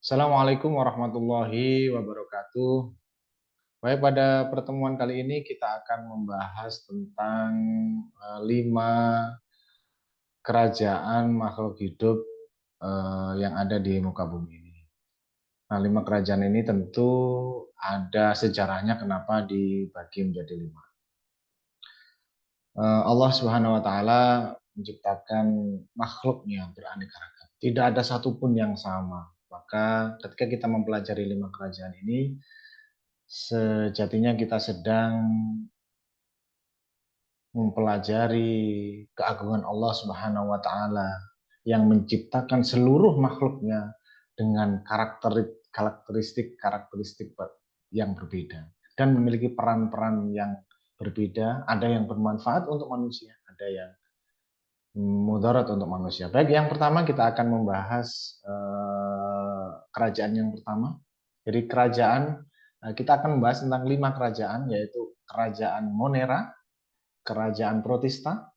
Assalamualaikum warahmatullahi wabarakatuh. Baik, pada pertemuan kali ini kita akan membahas tentang 5 kerajaan makhluk hidup yang ada di muka bumi ini. Nah, 5 kerajaan ini tentu ada sejarahnya kenapa dibagi menjadi 5. Allah Subhanahu wa taala menciptakan makhluknya beraneka ragam. Tidak ada satupun yang sama. Maka ketika kita mempelajari 5 kerajaan ini, sejatinya kita sedang mempelajari keagungan Allah Subhanahu wa taala yang menciptakan seluruh makhluknya dengan karakteristik yang berbeda dan memiliki peran-peran yang berbeda, ada yang bermanfaat untuk manusia, ada yang mudarat untuk manusia. Baik, yang pertama kita akan membahas kerajaan yang pertama. Jadi kita akan membahas tentang 5 kerajaan, yaitu kerajaan Monera, kerajaan Protista,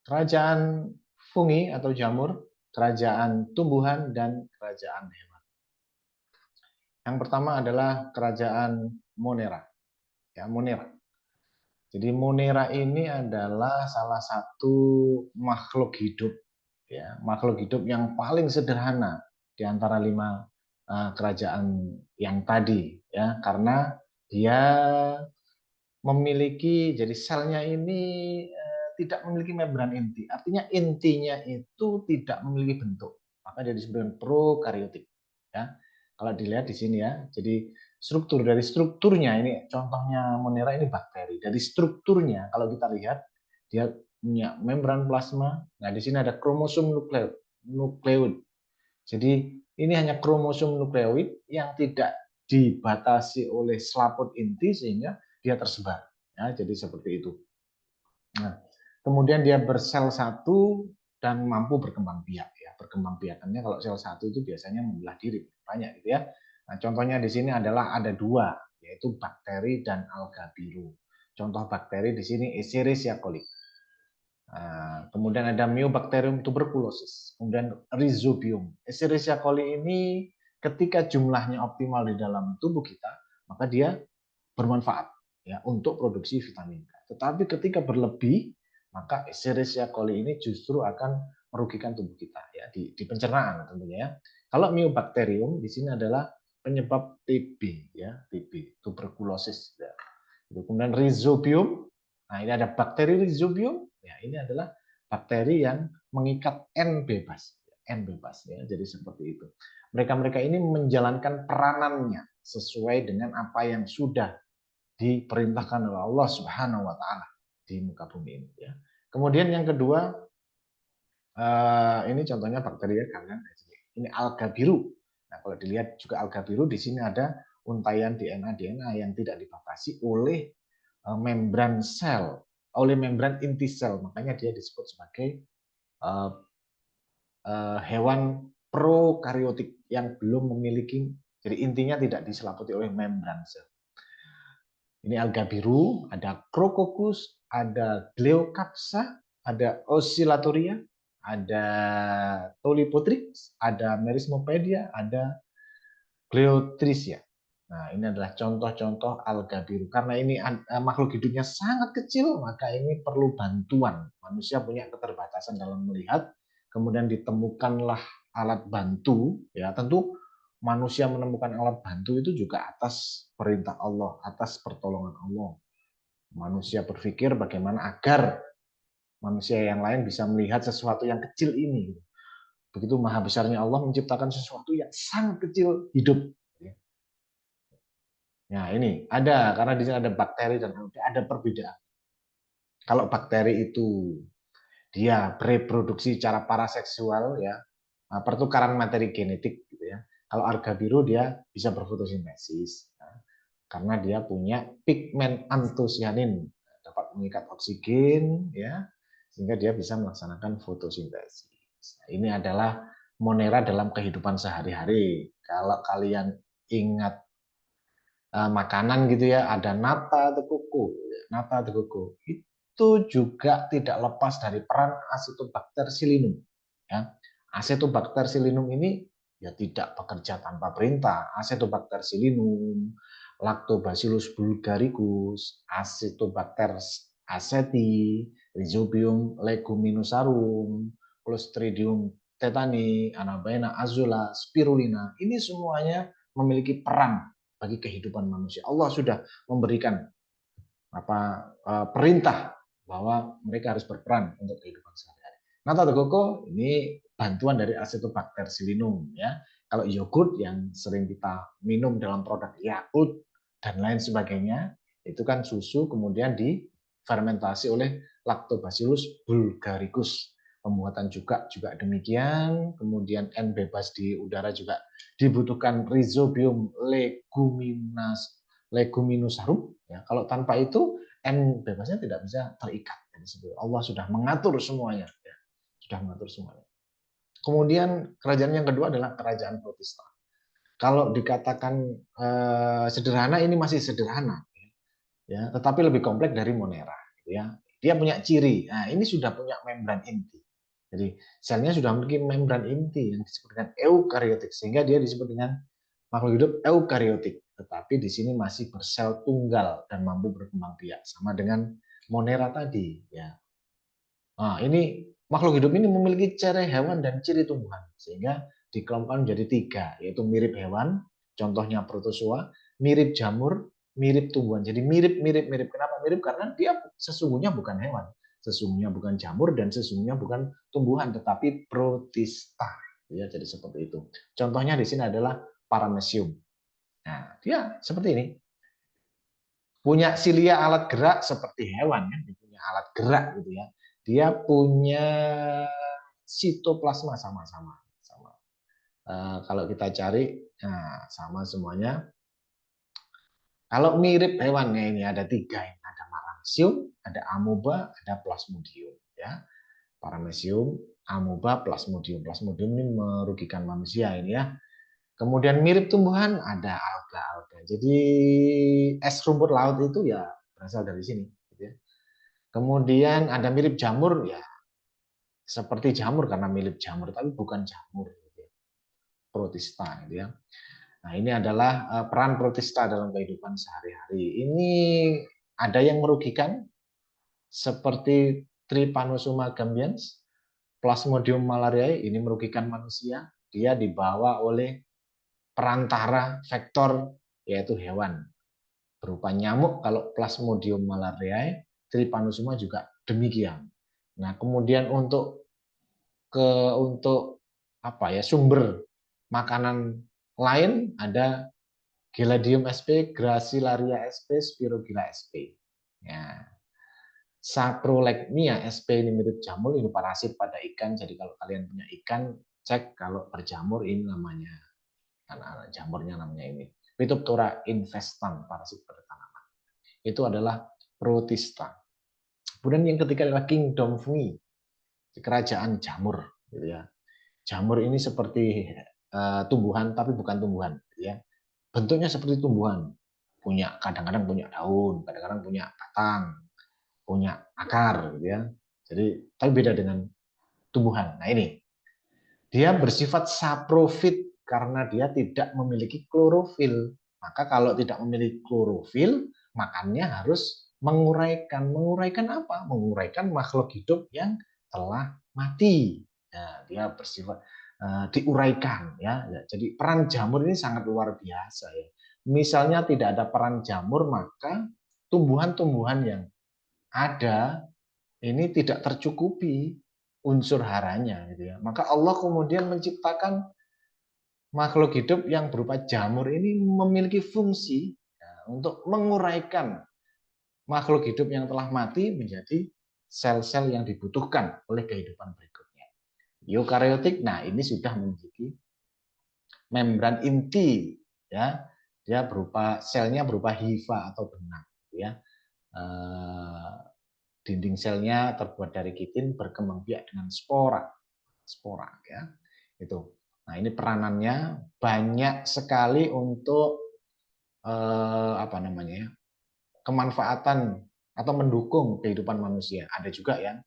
kerajaan fungi atau jamur, kerajaan tumbuhan, dan kerajaan hewan. Yang pertama adalah kerajaan Monera. Ya, Monera. Jadi Monera ini adalah salah satu makhluk hidup, ya, makhluk hidup yang paling sederhana di antara 5 kerajaan yang tadi, ya, karena dia memiliki, jadi selnya ini tidak memiliki membran inti. Artinya intinya itu tidak memiliki bentuk. Maka dia disebut dengan prokaryotik. Ya. Kalau dilihat di sini ya, jadi dari strukturnya ini contohnya Monera ini bakteri. Dari strukturnya kalau kita lihat dia punya membran plasma. Nah, di sini ada kromosom nukleoid. Jadi ini hanya kromosom nukleoid yang tidak dibatasi oleh selaput inti sehingga dia tersebar. Ya, jadi seperti itu. Nah, kemudian dia bersel satu dan mampu berkembang biak. Ya, berkembang biakannya kalau sel satu itu biasanya membelah diri banyak gitu ya. Nah, contohnya di sini adalah ada 2, yaitu bakteri dan alga biru. Contoh bakteri di sini Escherichia coli. Nah, kemudian ada Mycobacterium tuberculosis, kemudian Rhizobium. Escherichia coli ini ketika jumlahnya optimal di dalam tubuh kita, maka dia bermanfaat ya untuk produksi vitamin K. Tetapi ketika berlebih, maka Escherichia coli ini justru akan merugikan tubuh kita ya di pencernaan tentunya ya. Kalau Mycobacterium di sini adalah penyebab TB ya, TB, tuberkulosis ya. Kemudian Rhizobium. Nah, ini ada bakteri Rhizobium. Ya, ini adalah bakteri yang mengikat N bebas. N bebas ya. Jadi seperti itu. Mereka-mereka ini menjalankan peranannya sesuai dengan apa yang sudah diperintahkan oleh Allah Subhanahu wa taala di muka bumi ini ya. Kemudian yang kedua ini contohnya bakteri ya, kalian. Ini alga biru. Nah, kalau dilihat juga alga biru di sini ada untaian DNA yang tidak dibatasi oleh membran sel, oleh membran inti sel. Makanya dia disebut sebagai hewan prokaryotik yang belum memiliki, jadi intinya tidak diselaputi oleh membran sel. Ini alga biru, ada Crococcus, ada Gleocapsa, ada Oscillatoria, ada Tolipotrix, ada Merismopedia, ada Gliotrichia. Nah, ini adalah contoh-contoh alga biru. Karena ini makhluk hidupnya sangat kecil, maka ini perlu bantuan. Manusia punya keterbatasan dalam melihat, kemudian ditemukanlah alat bantu. Ya, tentu manusia menemukan alat bantu itu juga atas perintah Allah, atas pertolongan Allah. Manusia berpikir bagaimana agar manusia yang lain bisa melihat sesuatu yang kecil ini. Begitu maha besarnya Allah menciptakan sesuatu yang sangat kecil hidup. Nah, ini ada, karena di sini ada bakteri dan ada perbedaan. Kalau bakteri itu dia bereproduksi secara paraseksual ya, pertukaran materi genetik gitu ya. Kalau alga biru dia bisa berfotosintesis ya, karena dia punya pigmen antosianin, dapat mengikat oksigen ya, sehingga dia bisa melaksanakan fotosintesis. Nah, ini adalah Monera dalam kehidupan sehari-hari. Kalau kalian ingat makanan gitu ya, ada nata atau kuku. Nata atau kuku itu juga tidak lepas dari peran Acetobacter psilynum. Ya. Acetobacter psilynum ini ya tidak bekerja tanpa perintah. Acetobacter psilynum, Lactobacillus bulgaricus, Acetobacter aceti, Rhizobium leguminosarum, Clostridium tetani, Anabaena azula, spirulina. Ini semuanya memiliki peran bagi kehidupan manusia. Allah sudah memberikan perintah bahwa mereka harus berperan untuk kehidupan sehari-hari. Nata de coco ini bantuan dari Acetobacter psilynum ya. Kalau yogurt yang sering kita minum dalam produk Yakult dan lain sebagainya, itu kan susu kemudian difermentasi oleh Lactobacillus bulgaricus. Pembuatan juga demikian, kemudian N bebas di udara juga dibutuhkan Rhizobium leguminosarum. Ya, kalau tanpa itu N bebasnya tidak bisa terikat. Allah sudah mengatur semuanya. Ya, sudah mengatur semuanya. Kemudian kerajaan yang kedua adalah kerajaan Protestan. Kalau dikatakan sederhana, ini masih sederhana, ya, tetapi lebih kompleks dari Monera. Ya, dia punya ciri. Nah, ini sudah punya membran inti. Jadi selnya sudah memiliki membran inti yang disebut dengan eukariotik, sehingga dia disebut dengan makhluk hidup eukariotik. Tetapi di sini masih bersel tunggal dan mampu berkembang biak, sama dengan Monera tadi. Ya. Nah, ini makhluk hidup ini memiliki ciri hewan dan ciri tumbuhan, sehingga dikelompokkan menjadi 3, yaitu mirip hewan, contohnya protozoa, mirip jamur, mirip tumbuhan. Jadi mirip. Kenapa mirip? Karena dia sesungguhnya bukan hewan, sesungguhnya bukan jamur, dan sesungguhnya bukan tumbuhan, tetapi protista. Ya, jadi seperti itu. Contohnya di sini adalah Paramecium. Nah, dia seperti ini. Punya silia alat gerak seperti hewan, ya. Dia punya alat gerak gitu ya. Dia punya sitoplasma sama-sama. Kalau kita cari, nah, sama semuanya. Kalau mirip hewannya ini ada 3, ada Paramecium, ada Amoeba, ada Plasmodium. Ya, Paramecium, Amoeba, Plasmodium. Plasmodium ini merugikan manusia ini ya. Kemudian mirip tumbuhan ada alga-alga. Jadi es rumput laut itu ya berasal dari sini. Gitu ya. Kemudian ada mirip jamur ya seperti jamur karena mirip jamur tapi bukan jamur. Gitu ya. Protista gitu ya. Nah, ini adalah peran protista dalam kehidupan sehari-hari. Ini ada yang merugikan seperti Trypanosoma gambians, Plasmodium malariae, ini merugikan manusia. Dia dibawa oleh perantara vektor yaitu hewan berupa nyamuk. Kalau Plasmodium malariae, Trypanosoma juga demikian. Nah, kemudian untuk sumber makanan lain ada Geladium sp, Gracilaria sp, Spirogilla sp. Ya. Saprolegnia sp ini mirip jamur, ini parasit pada ikan. Jadi kalau kalian punya ikan, cek kalau berjamur ini namanya, karena jamurnya namanya ini. Phytophthora infestan, parasit pada tanaman. Itu adalah protista. Kemudian yang ketiga adalah kingdom fungi, kerajaan jamur. Gitu ya. Jamur ini seperti tumbuhan, tapi bukan tumbuhan. Gitu ya. Bentuknya seperti tumbuhan. Kadang-kadang punya daun, kadang-kadang punya batang, punya akar. Gitu ya. Jadi, tapi beda dengan tumbuhan. Nah ini, dia bersifat saprofit karena dia tidak memiliki klorofil. Maka kalau tidak memiliki klorofil, makannya harus menguraikan. Menguraikan apa? Menguraikan makhluk hidup yang telah mati. Ya, dia bersifat diuraikan. Ya. Jadi peran jamur ini sangat luar biasa. Ya. Misalnya tidak ada peran jamur, maka tumbuhan-tumbuhan yang ada ini tidak tercukupi unsur haranya gitu ya. Maka Allah kemudian menciptakan makhluk hidup yang berupa jamur ini memiliki fungsi ya, untuk menguraikan makhluk hidup yang telah mati menjadi sel-sel yang dibutuhkan oleh kehidupan berikutnya. Eukariotik, nah ini sudah memiliki membran inti ya. Dia selnya berupa hifa atau benang ya. Dinding selnya terbuat dari kitin, berkembang biak dengan spora ya. Itu. Nah, ini peranannya banyak sekali untuk kemanfaatan atau mendukung kehidupan manusia. Ada juga yang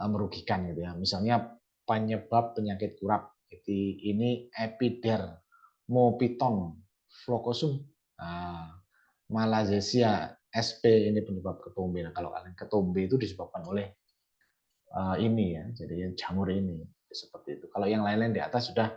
merugikan gitu ya. Misalnya penyebab penyakit kurap Jadi ini Epidermophyton flocosum. Nah, Malassezia sp ini penyebab ketombe. Nah, kalau kalian ketombe itu disebabkan oleh ini ya, jadi jamur ini seperti itu. Kalau yang lain-lain di atas sudah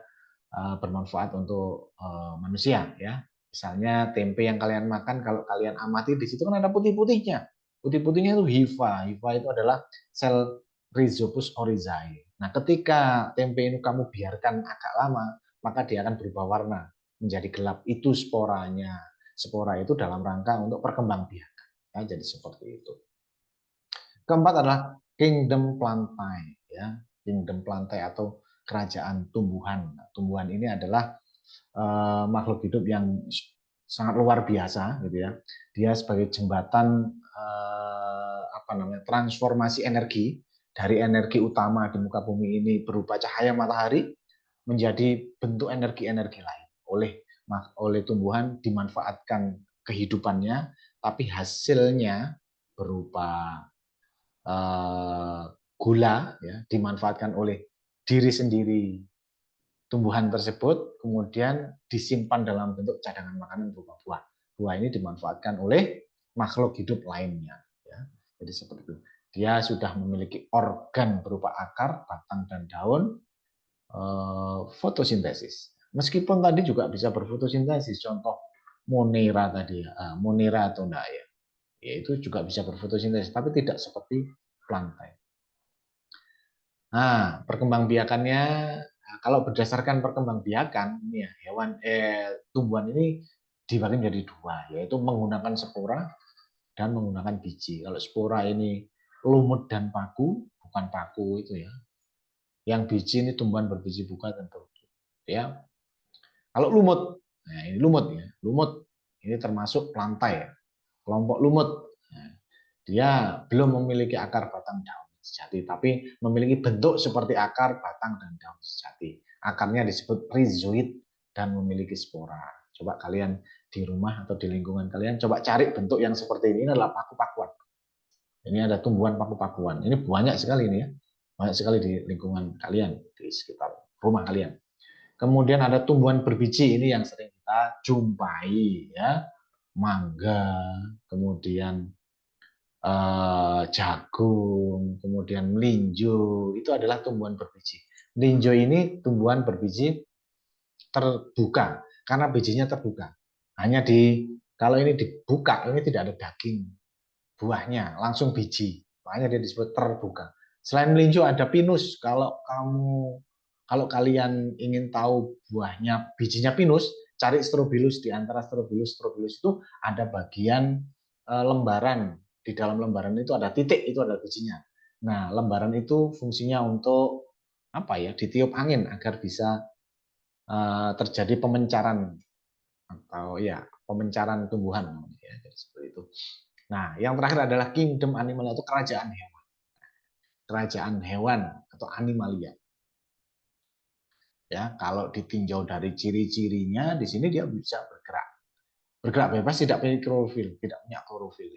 bermanfaat untuk manusia ya. Misalnya tempe yang kalian makan, kalau kalian amati di situ kan ada putih-putihnya. Putih-putihnya itu hifa. Hifa itu adalah sel Rhizopus oryzae. Nah, ketika tempe ini kamu biarkan agak lama, maka dia akan berubah warna menjadi gelap. Itu sporanya. Spora itu dalam rangka untuk perkembangbiakan. Ya, jadi seperti itu. Keempat adalah kingdom plantae, ya, kingdom plantae atau kerajaan tumbuhan. Tumbuhan ini adalah makhluk hidup yang sangat luar biasa, gitu ya. Dia sebagai jembatan transformasi energi dari energi utama di muka bumi ini berupa cahaya matahari menjadi bentuk energi-energi lain oleh tumbuhan dimanfaatkan kehidupannya, tapi hasilnya berupa gula ya dimanfaatkan oleh diri sendiri tumbuhan tersebut, kemudian disimpan dalam bentuk cadangan makanan berupa buah. Buah ini dimanfaatkan oleh makhluk hidup lainnya ya. Jadi seperti itu. Dia sudah memiliki organ berupa akar, batang dan daun, fotosintesis. Meskipun tadi juga bisa berfotosintesis, contoh Monera tadi ya, Monera atau enggak ya. Ya itu juga bisa berfotosintesis, tapi tidak seperti plantae. Nah, perkembangbiakannya, kalau berdasarkan perkembangbiakan ini ya, tumbuhan ini dibagi menjadi dua, yaitu menggunakan spora dan menggunakan biji. Kalau spora ini lumut dan paku, bukan paku itu ya. Yang biji ini tumbuhan berbiji buka dan berutuh. Ya. Kalau lumut, nah ini lumut ya, lumut ini termasuk plantae ya. Kelompok lumut. Nah, dia belum memiliki akar batang daun sejati, tapi memiliki bentuk seperti akar batang dan daun sejati. Akarnya disebut rhizoid dan memiliki spora. Coba kalian di rumah atau di lingkungan kalian coba cari bentuk yang seperti ini adalah paku-pakuan. Ini ada tumbuhan paku-pakuan. Ini banyak sekali ini ya. Banyak sekali di lingkungan kalian, di sekitar rumah kalian. Kemudian ada tumbuhan berbiji, ini yang sering kita jumpai ya. Mangga, kemudian jagung, kemudian melinjo, itu adalah tumbuhan berbiji. Melinjo ini tumbuhan berbiji terbuka, karena bijinya terbuka. Hanya kalau ini dibuka, ini tidak ada daging buahnya, langsung biji. Makanya dia disebut terbuka. Selain melinjo ada pinus. Kalau kalian ingin tahu buahnya, bijinya pinus, cari strobilus. Di antara strobilus itu ada bagian lembaran. Di dalam lembaran itu ada titik, itu ada bijinya. Nah, lembaran itu fungsinya untuk apa ya? Ditiup angin agar bisa terjadi pemencaran atau ya pemencaran tumbuhan ya, jadi seperti itu. Nah, yang terakhir adalah kingdom animal atau kerajaan hewan. Kerajaan hewan atau animalia. Ya, kalau ditinjau dari ciri-cirinya di sini dia bisa bergerak. Bergerak bebas, tidak punya klorofil, tidak punya klorofil.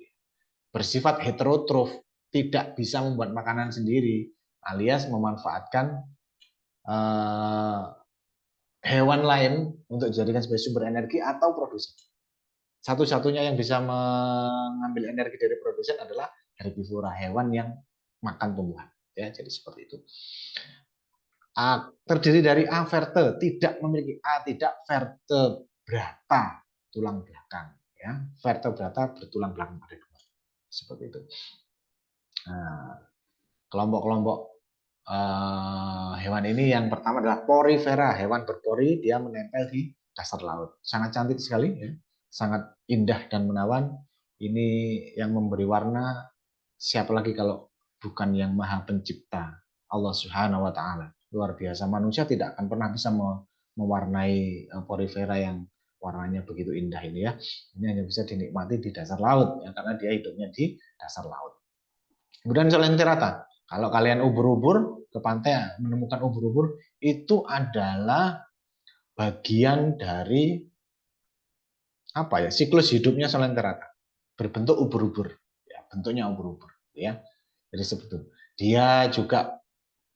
Bersifat heterotrof, tidak bisa membuat makanan sendiri, alias memanfaatkan hewan lain untuk dijadikan sebagai sumber energi atau produsen. Satu-satunya yang bisa mengambil energi dari produsen adalah herbivora, hewan yang makan tumbuhan. Ya, jadi seperti itu. Terdiri dari averte, tidak memiliki tidak vertebrata, tulang belakang. Ya, vertebrata bertulang belakang pada dua. Seperti itu. Nah, kelompok-kelompok hewan ini yang pertama adalah porifera, hewan berpori, dia menempel di dasar laut. Sangat cantik sekali, ya. Sangat indah dan menawan. Ini yang memberi warna, siapa lagi kalau bukan yang maha pencipta, Allah Subhanahu wa Ta'ala. Luar biasa, manusia tidak akan pernah bisa mewarnai porifera yang warnanya begitu indah ini ya. Ini hanya bisa dinikmati di dasar laut ya, karena dia hidupnya di dasar laut. Kemudian Solenterata, kalau kalian ubur-ubur ke pantai menemukan ubur-ubur, itu adalah bagian dari apa ya, siklus hidupnya Solenterata, berbentuk ubur-ubur ya, bentuknya ubur-ubur ya. Jadi seperti itu. Dia juga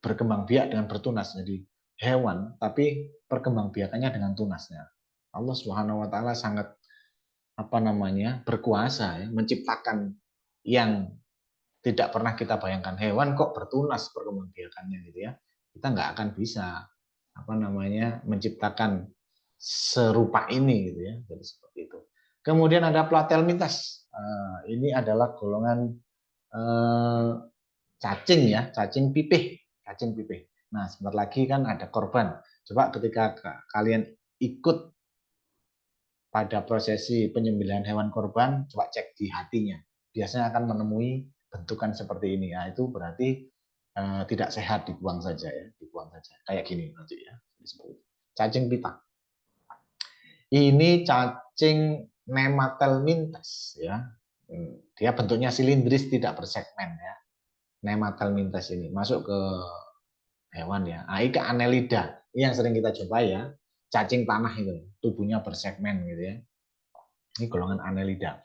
berkembang biak dengan bertunas, jadi hewan, tapi perkembangbiakannya dengan tunasnya. Allah Subhanahu wa taala sangat berkuasa ya, menciptakan yang tidak pernah kita bayangkan. Hewan kok bertunas perkembangbiakannya gitu ya. Kita nggak akan bisa menciptakan serupa ini gitu ya. Jadi seperti itu. Kemudian ada platelmintas. Ini adalah golongan cacing ya, cacing pipih, cacing pipih. Nah, sebentar lagi kan ada korban. Coba ketika kalian ikut pada prosesi penyembelihan hewan korban, coba cek di hatinya. Biasanya akan menemui bentukan seperti ini. Nah, itu berarti tidak sehat, dibuang saja ya, dibuang saja. Kayak gini nanti ya. Cacing pita. Ini cacing Nematelmintes ya. Dia bentuknya silindris, tidak bersegmen ya. Nematelmintes ini masuk ke hewan ya. Aika Annelida. Ini yang sering kita coba ya. Cacing tanah itu, tubuhnya bersegmen gitu ya. Ini golongan Annelida.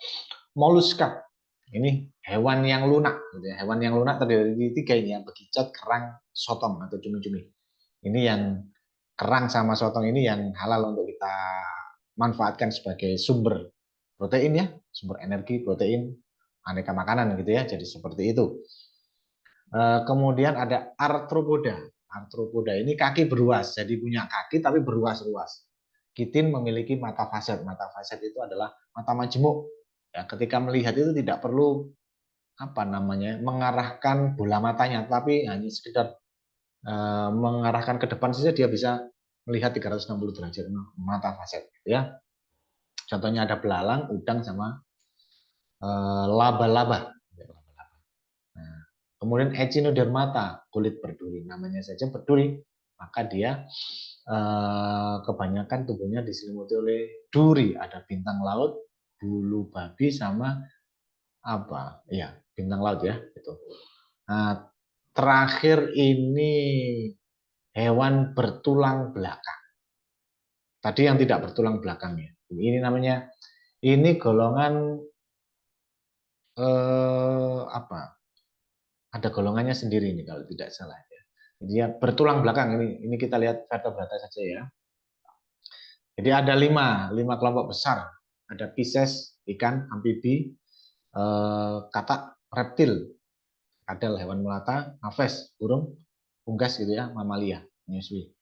Moluska. Ini hewan yang lunak gitu ya. Hewan yang lunak terdiri dari 3 ini ya, bekicot, kerang, sotong atau cumi-cumi. Ini yang kerang sama sotong ini yang halal untuk kita manfaatkan sebagai sumber protein ya, sumber energi, protein, aneka makanan gitu ya. Jadi seperti itu. Kemudian ada arthropoda. Arthropoda ini kaki beruas, jadi punya kaki tapi beruas-ruas. Kitin memiliki mata faset. Mata faset itu adalah mata majemuk. Ya, ketika melihat itu tidak perlu mengarahkan bola matanya, tapi hanya sekedar mengarahkan ke depan saja dia bisa melihat 360 derajat mata faset. Ya, contohnya ada belalang, udang sama laba-laba. Nah, kemudian echinodermata, kulit berduri, namanya saja berduri, maka dia kebanyakan tubuhnya diselimuti oleh duri, ada bintang laut, bulu babi sama bintang laut ya itu. Nah, terakhir ini hewan bertulang belakang. Tadi yang tidak bertulang belakang ya. Ini namanya, ini golongan ada golongannya sendiri ini kalau tidak salah ya. Dia bertulang belakang ini kita lihat vertebrata saja ya. Jadi ada lima kelompok besar. Ada Pisces, ikan, amfibi, katak, reptil, kadal, hewan melata, aves, burung, unggas gitu ya, mamalia, menyusui.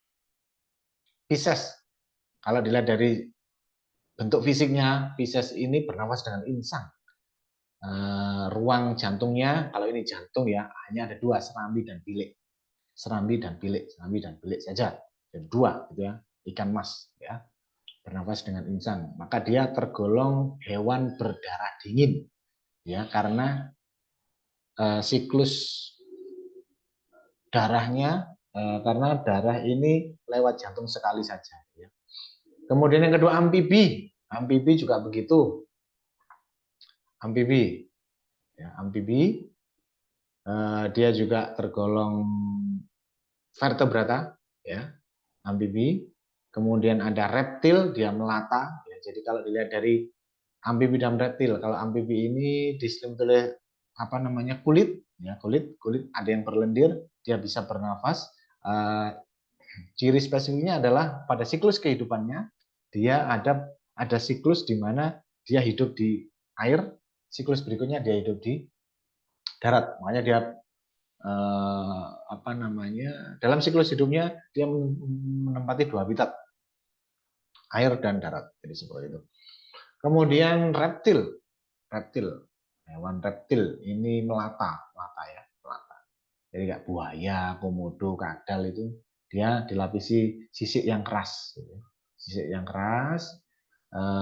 Pisces, kalau dilihat dari bentuk fisiknya, Pisces ini bernafas dengan insang. Ruang jantungnya, kalau ini jantung ya, hanya ada 2, serambi dan bilik. Serambi dan bilik saja. Jadi 2 gitu ya, ikan mas ya. Bernafas dengan insang, maka dia tergolong hewan berdarah dingin ya, karena siklus darahnya karena darah ini lewat jantung sekali saja ya. Kemudian yang kedua amfibi. Amfibi juga begitu. Amfibi ya, amfibi dia juga tergolong vertebrata ya, amfibi. Kemudian ada reptil, dia melata ya. Jadi kalau dilihat dari amfibi dan reptil, kalau amfibi ini diselimuti oleh kulit ya, kulit ada yang berlendir, dia bisa bernafas. Ciri spesifiknya adalah pada siklus kehidupannya dia ada siklus di mana dia hidup di air, siklus berikutnya dia hidup di darat. Makanya dia dalam siklus hidupnya dia menempati 2 habitat, air dan darat. Jadi seperti itu. Kemudian reptil, hewan reptil ini melata ya, melata. Jadi kayak buaya, komodo, kadal itu dia dilapisi sisik yang keras, sisik yang keras.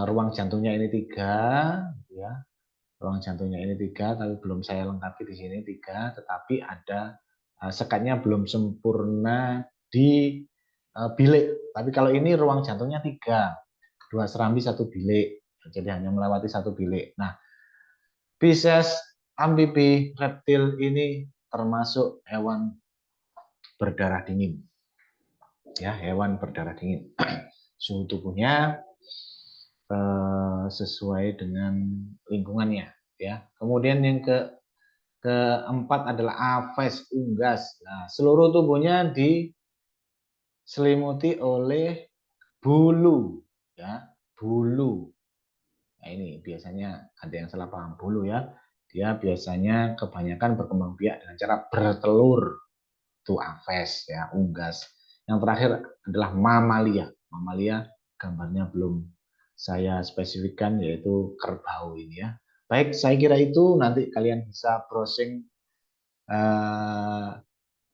Ruang jantungnya ini 3, ya. Ruang jantungnya ini 3, tapi belum saya lengkapi di sini 3, tetapi ada sekatnya belum sempurna di bilik. Tapi kalau ini ruang jantungnya 3, 2 serambi 1 bilik. Jadi hanya melewati 1 bilik. Nah, Pisces, amfibi, reptil ini termasuk hewan berdarah dingin. Ya, hewan berdarah dingin. Suhu tubuhnya sesuai dengan lingkungannya. Ya. Kemudian yang keempat adalah aves, unggas. Nah, seluruh tubuhnya diselimuti oleh bulu, ya, bulu. Nah, ini biasanya ada yang salah paham bulu ya. Dia biasanya kebanyakan berkembang biak dengan cara bertelur. Itu aves ya, unggas. Yang terakhir adalah mamalia. Mamalia gambarnya belum saya spesifikkan, yaitu kerbau ini ya. Baik, saya kira itu nanti kalian bisa browsing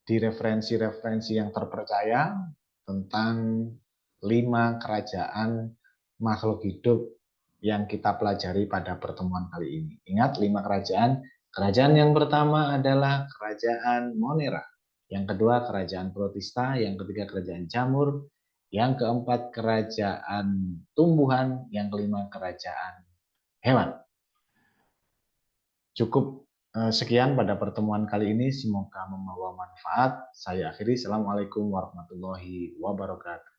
di referensi-referensi yang terpercaya tentang 5 kerajaan makhluk hidup yang kita pelajari pada pertemuan kali ini. Ingat 5 kerajaan. Kerajaan yang pertama adalah kerajaan Monera. Yang kedua kerajaan Protista, yang ketiga kerajaan Jamur, yang keempat kerajaan tumbuhan, yang kelima kerajaan hewan. Cukup sekian pada pertemuan kali ini, semoga membawa manfaat. Saya akhiri, Assalamualaikum warahmatullahi wabarakatuh.